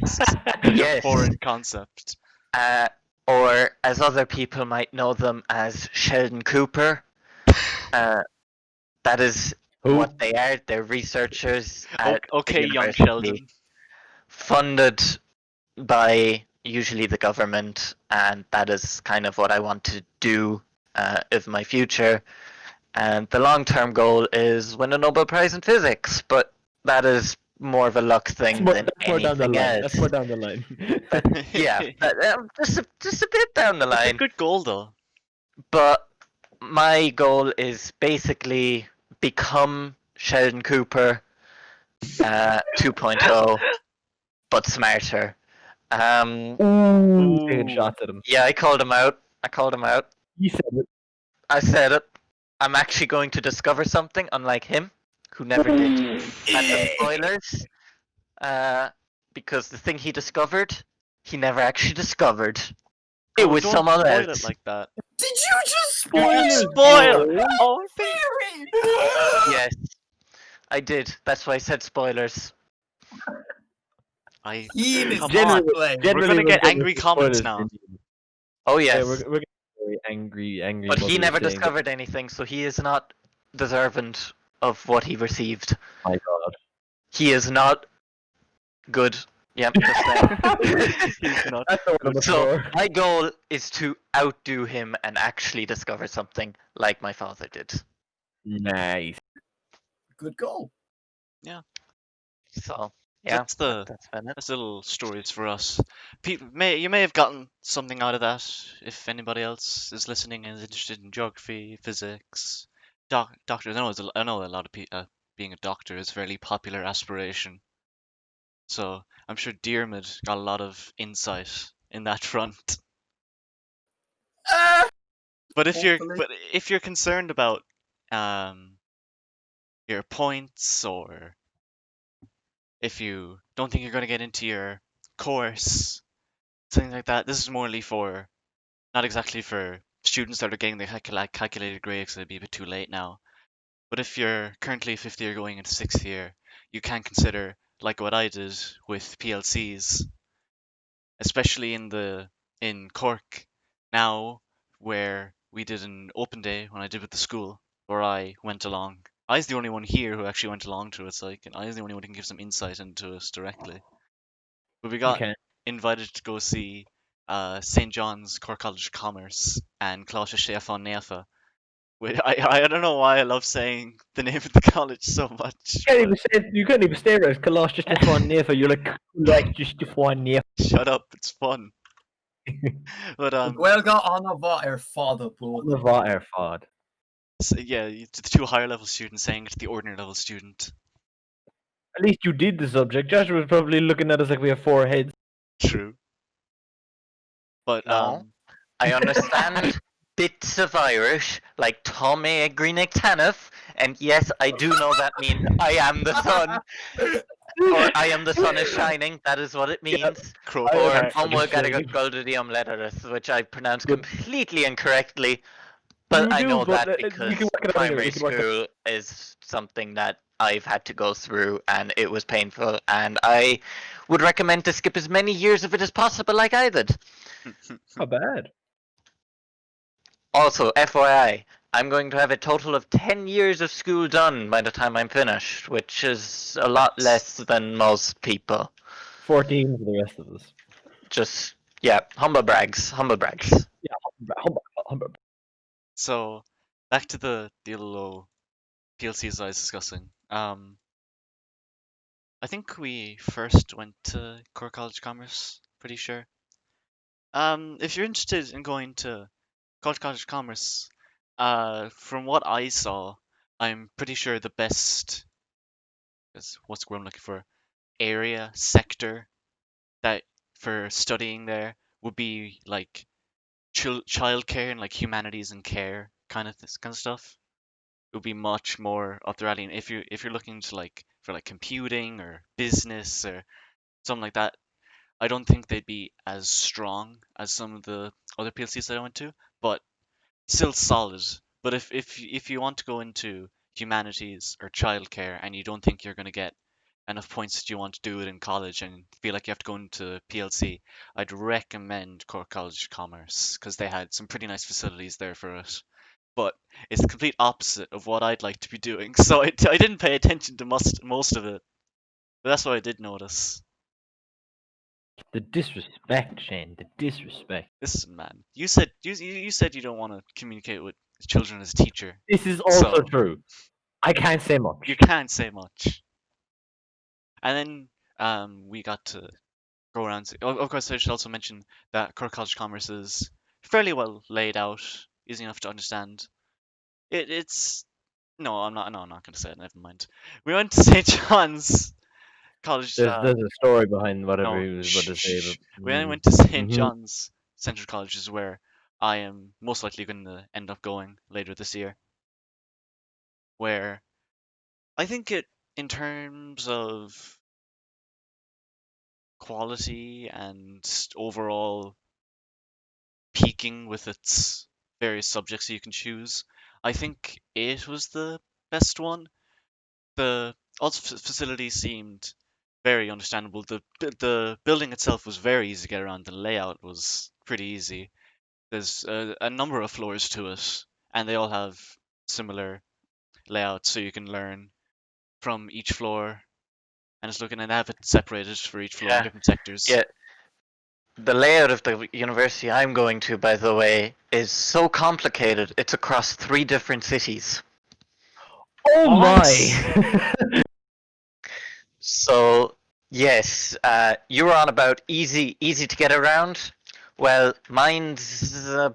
A Yes. foreign concept. Uh, or as other people might know them as Sheldon Cooper. That is Who? what they are. They're researchers at a Okay, young university, Sheldon. funded by usually the government, and that is kind of what I want to do of my future. And the long-term goal is win a Nobel Prize in physics, but that is more of a luck thing than That's more down the anything line. else. That's more down the line. Just a bit down the That's a line. good goal, though. But my goal is basically become Sheldon Cooper 2.0, but smarter. Ooh, taking Ooh. shots at him. Yeah, I called him out. He said it. I said it. I'm actually going to discover something, unlike him, who never did. And the spoilers, because the thing he discovered, he never actually discovered. It Oh, was don't someone spoil else. it like that. Did you just You spoil just it? spoil! bro. Oh, Theory! Yes, I did. That's why I said spoilers. Ian is Come not on. playing. We're gonna get getting angry into comments spoilers now. in the- Oh Yeah, yes, we're getting very angry. but he mothers never saying that, discovered anything, so he is not deserving of what he received. my God. He is not good. Yep, just that. He's not That's the one I'm good. looking So for. my goal is to outdo him and actually discover something like my father did. Nice. Good goal. So yeah, That's the that's been it. that's little stories for us. You may have gotten something out of that if anybody else is listening and is interested in geography, physics, doctors. I know a lot of being a doctor is a fairly popular aspiration. So I'm sure Diarmid got a lot of insight in that front. But Hopefully. if you're concerned about your points, or if you don't think you're going to get into your course, something like that, this is morely for not exactly for students that are getting the calculated grades, because it'd be a bit too late now. But if you're currently fifth year going into sixth year, you can consider, like what I did with PLCs, especially in Cork now, where we did an open day when I did with the school, where I went along. I was the only one here who actually went along to it, and I was the only one who can give some insight into us directly. But we got Okay. invited to go see St. John's Cork College of Commerce and Cláiste Stefan Neafa. I don't know why I love saying the name of the college so much. You can't even stay there. Kalash just one near. You're like just one near. Shut up, it's fun. But Gwelga Anava er father pool. Navar Fod. so, yeah, to the two higher level students saying it to the ordinary level student. At least you did the subject. Joshua was probably looking at us like we have 4 heads. True. But No. I understand bits of Irish, like Tommy Greenick Tanif, and yes, I do know that means I am the sun, or I am the sun is shining. That is what it means. Crow Or am Omwa shining. Goldadium Lettereth, which I pronounced Good. completely incorrectly. But You I do, know but, that you because can work it out primary anyway, you can work it- school is something that I've had to go through, and it was painful. And I would recommend to skip as many years of it as possible, like I did. Not bad. Also, FYI, I'm going to have a total of 10 years of school done by the time I'm finished, which is a lot less than most people. 14 for the rest of us. Just, yeah, humble brags. Humber. So back to the little PLCs I was discussing. I think we first went to Cork College of Commerce, pretty sure. If you're interested in going to Cork College of Commerce, from what I saw, I'm pretty sure the best, what's the word I'm looking for, sector that for studying there would be like childcare and like humanities and care kind of this kind of stuff. It would be much more up their alley. And if you're looking to like for like computing or business or something like that, I don't think they'd be as strong as some of the other PLCs that I went to, but still solid. But if you want to go into humanities or childcare, and you don't think you're going to get enough points that you want to do it in college and feel like you have to go into PLC, I'd recommend Cork College of Commerce because they had some pretty nice facilities there for it. But it's the complete opposite of what I'd like to be doing, so I didn't pay attention to most of it. But that's what I did notice. The disrespect, Shane. The disrespect. Listen, man, you said you don't want to communicate with children as a teacher. This is also So- true. I can't say much. You can't say much. And then we got to go around. Of course, I should also mention that Cork College of Commerce is fairly well laid out, easy enough to understand. It's no, I'm not. No, I'm not going to say it. Never mind. We went to St. John's College. There's a story behind whatever no, he was about to say. shh. But, We then went to St. Mhm. John's Central College, is where I am most likely going to end up going later this year. Where I think it, in terms of quality and overall peaking with its various subjects you can choose, I think it was the best one. The facility seemed very understandable. The building itself was very easy to get around. The layout was pretty easy. There's a number of floors to it, and they all have similar layouts, so you can learn from each floor. And it's looking and have it separated for each floor in Yeah. different sectors. Yeah. The layout of the university I'm going to, by the way, is so complicated. It's across 3 different cities. Oh Nice. my! So yes, you were on about easy to get around. Well, mine's a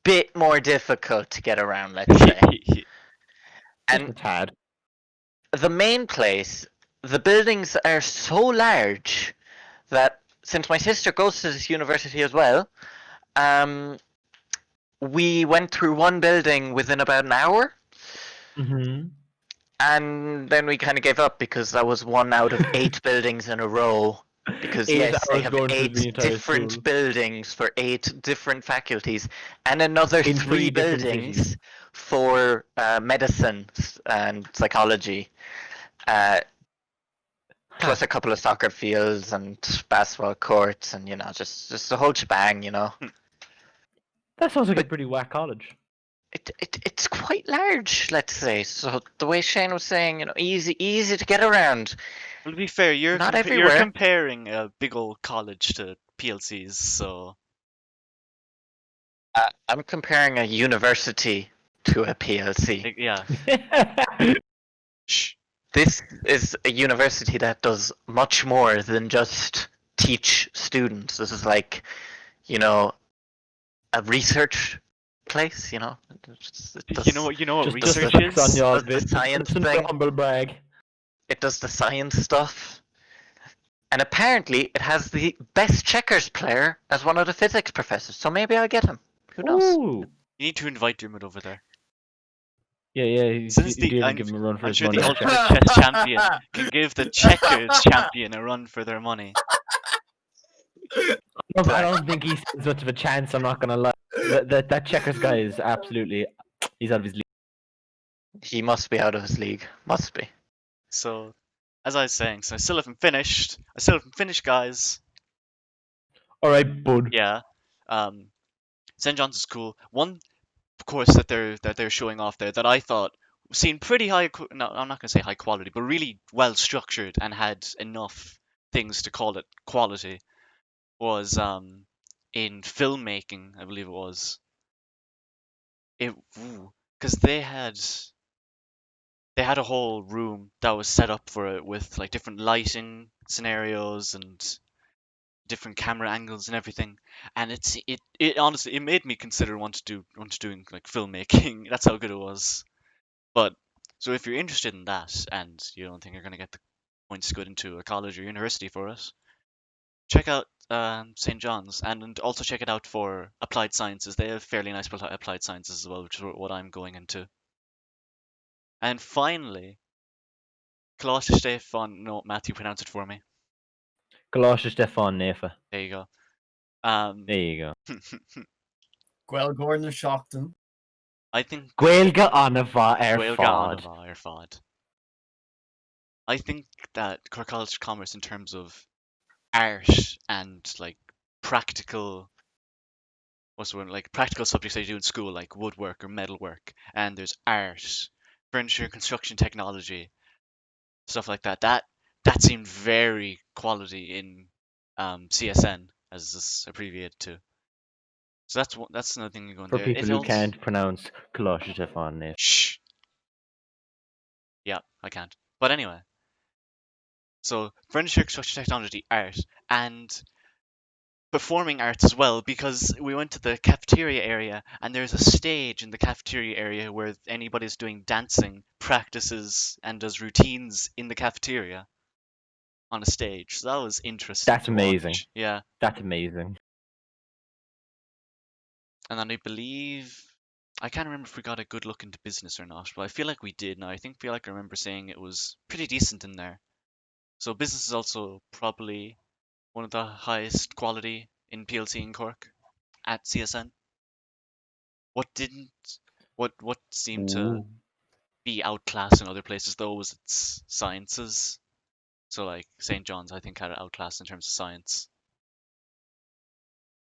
bit more difficult to get around, let's say. Just And a tad. the main place, the buildings are so large that since my sister goes to this university as well, we went through one building within about an hour, Mm-hmm. and then we kind of gave up because that was 1 out of 8 buildings in a row. Because 8 yes, they hours have going through 8 the entire different school. buildings for 8 different faculties, and another In 3 3 different buildings cities. for medicine and psychology. Plus a couple of soccer fields and basketball courts, and just the whole shebang. That sounds like a But- pretty whack college. It's quite large, let's say. So the way Shane was saying, easy to get around. Well, to be fair, you're Not you're everywhere. comparing a big old college to PLCs, so I'm comparing a university to a PLC. yeah. Shh. This is a university that does much more than just teach students. This is like, a research place. It does, You know what Just research flex on is? y'all Does the bit. science Some thing. humble brag. It does the science stuff, and apparently it has the best checkers player as one of the physics professors. So maybe I'll get him. Who knows? Ooh. You need to invite Dermot over there. Yeah. He's Since dealing give him a run for I'm his sure money. the ultimate chess champion can give the checkers champion a run for their money. No, I don't think he stands much of a chance. I'm not gonna lie. That checkers guy is absolutely. He's out of his league. He must be out of his league. Must be. So, as I was saying, so I still haven't finished. I still haven't finished, guys. All right, bud. Yeah. St. John's is cool. One course that they're showing off there that I thought seemed pretty high. No, I'm not gonna say high quality, but really well structured and had enough things to call it quality. Was in filmmaking, I believe it was. Because they had a whole room that was set up for it with like different lighting scenarios and different camera angles and everything, and it honestly it made me consider doing like filmmaking. That's how good it was. But so if you're interested in that and you don't think you're going to get the points to go into a college or university for it, check out St. John's, and also check it out for applied sciences. They have fairly nice applied sciences as well, which is what I'm going into. And finally, Colossus Stefan. No, Matthew, pronounce it for me. Galosha Stefan Nefa. There you go. There you go. Gwell Gordon of Shockton. I think Gaelga anava Gaeilge fod. Anava ar fad. I think that College of Commerce, in terms of art and like practical, what's the word, like practical subjects that you do in school, like woodwork or metalwork, and there's art, furniture, construction technology, stuff like that. That seemed very quality in CSN, as it's abbreviated to. So that's another thing going For there. people It who also, can't pronounce Colossus shh, yeah, I can't. But anyway, so furniture, construction technology, art, and performing arts as well, because we went to the cafeteria area and there's a stage in the cafeteria area where anybody's doing dancing practices and does routines in the cafeteria on a stage. So that was interesting That's to amazing. watch. Yeah. That's amazing. And then I believe, I can't remember if we got a good look into business or not, but I feel like we did. Now I feel like I remember saying it was pretty decent in there. So business is also probably one of the highest quality in PLC in Cork at CSN. What didn't what seemed to Ooh. be outclassed in other places though was its sciences. So like St. John's, I think, had it outclassed in terms of science.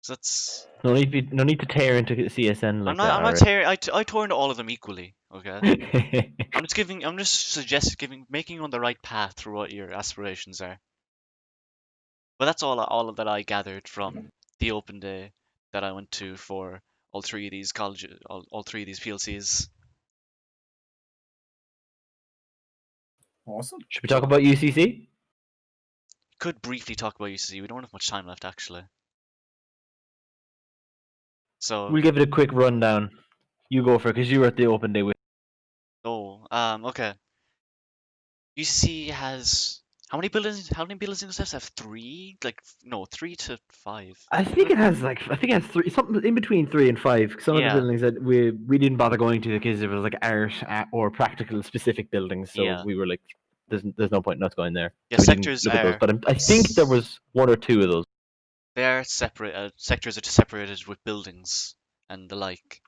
So that's No need to tear into CSN like I'm not that tearing. I tore into all of them equally. Okay. already. I'm just suggesting making you on the right path for what your aspirations are. But that's all that I gathered from the open day that I went to for all three of these colleges, all three of these PLCs. Awesome. Should we talk about UCC? Could briefly talk about UCC. We don't have much time left, actually. So, We'll give it a quick rundown. You go for it because you were at the open day with. okay. UCC has how many buildings? How many buildings does it have? Three? Like, no, 3 to 5. I think it has three, something in between 3 and 5. Some of the Yeah, buildings that we didn't bother going to because it was like art or practical specific buildings. So yeah. we were like, there's no point in us going there. Yeah, So we didn't sectors look at those. are But I think there was 1 or 2 of those. they are separate. Sectors are separated with buildings and the like.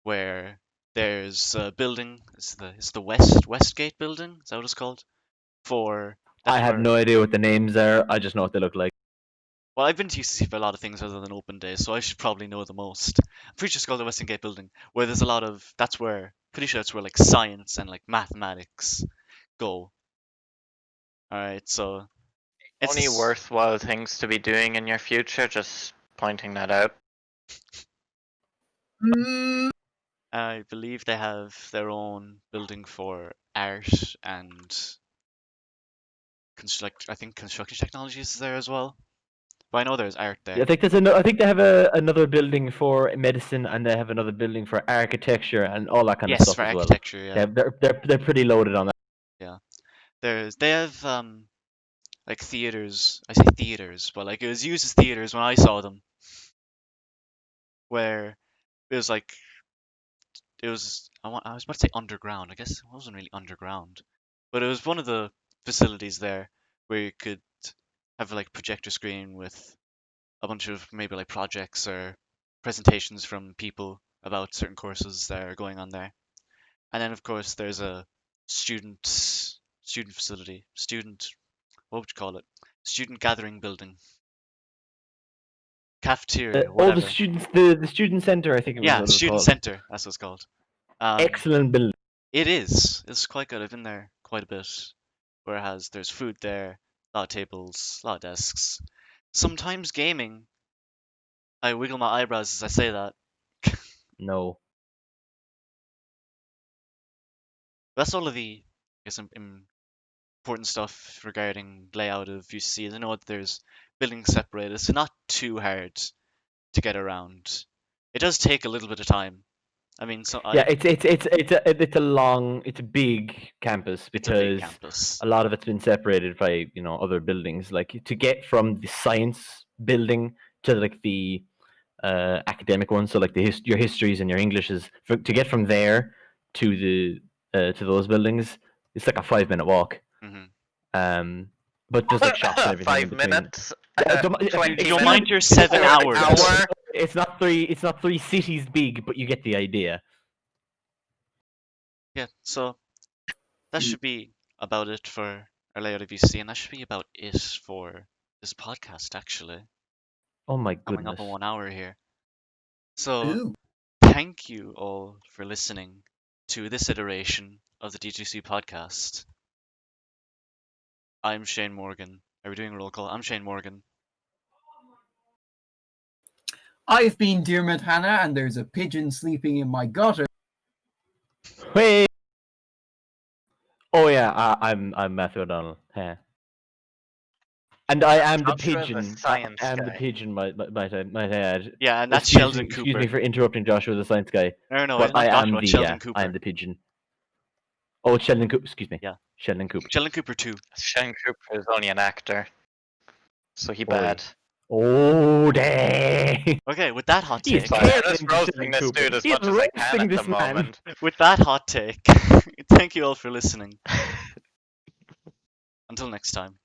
Where there's a building, it's the Westgate building. Is that what it's called? For I that's have where. no idea what the names are. I just know what they look like. Well, I've been to UCC for a lot of things other than open days, so I should probably know the most. I'm pretty sure it's called the Western Gate building, where there's a lot of. Pretty sure that's where like science and like mathematics go. All right, so it's Only this. worthwhile things to be doing in your future, just pointing that out. Mm, I believe they have their own building for art and I think construction technologies is there as well. But I know there's art Yeah, I there. think I think they have another building for medicine and they have another building for architecture and all that kind of Yes, stuff for as well. architecture, yeah. They're pretty loaded on that. They have like theaters. I say theaters, but like it was used as theaters when I saw them, where it was like I was about to say underground. I guess it wasn't really underground, but it was one of the facilities there where you could have like projector screen with a bunch of maybe like projects or presentations from people about certain courses that are going on there. And then of course there's a student facility, what would you call it? Student gathering building, cafeteria, The whatever. students, the student center, I think it was Yeah, what it was student called. center. That's what it's called. Excellent building. It is. It's quite good. I've been there quite a bit. Where there's food there, a lot of tables, a lot of desks. Sometimes gaming. I wiggle my eyebrows as I say that. No. That's all of the, I guess, important stuff regarding layout of UCC. I know that there's buildings separated, so not too hard to get around. It does take a little bit of time. I mean, Yeah, it's a big campus it's a big because campus. a lot of it's been separated by other buildings. Like to get from the science building to like the academic ones, so like your histories and your Englishes, to get from there to the to those buildings, it's like a 5 minute walk. Hmm. But there's like shops and everything in 5 between. minutes. Don't- 20 Don't minutes. mind your it's 7 not- hours. Hour. It's not three cities big, but you get the idea. Yeah, so that should be about it for our layout of UC, and that should be about it for this podcast, actually. Oh my Coming up goodness. on 1 hour here. So, Ooh. thank you all for listening to this iteration of the D2C podcast. I'm Shane Morgan. Are we doing a roll call? I'm Shane Morgan. I've been Dermot Hannah, and there's a pigeon sleeping in my gutter. Wait. Oh yeah, I'm Matthew O'Donnell. Huh. And I am the Joshua the pigeon. science I am the guy. pigeon. Might I add? Yeah, and that's Excuse Sheldon me, Cooper. excuse me for interrupting Joshua the science guy. No, But not I am Joshua, the Sheldon Cooper. I am the pigeon. Oh, it's Sheldon Cooper. Excuse me. Yeah. Sheldon Cooper. Sheldon Cooper 2. Shane Cooper is only an actor, so he Oi. bad. Oh dang! Okay, with that hot He's take. Sorry, I'm caring just to roasting Sheldon this Cooper. dude as He's much as I can roasting at the this man. moment. With that hot take, thank you all for listening. Until next time.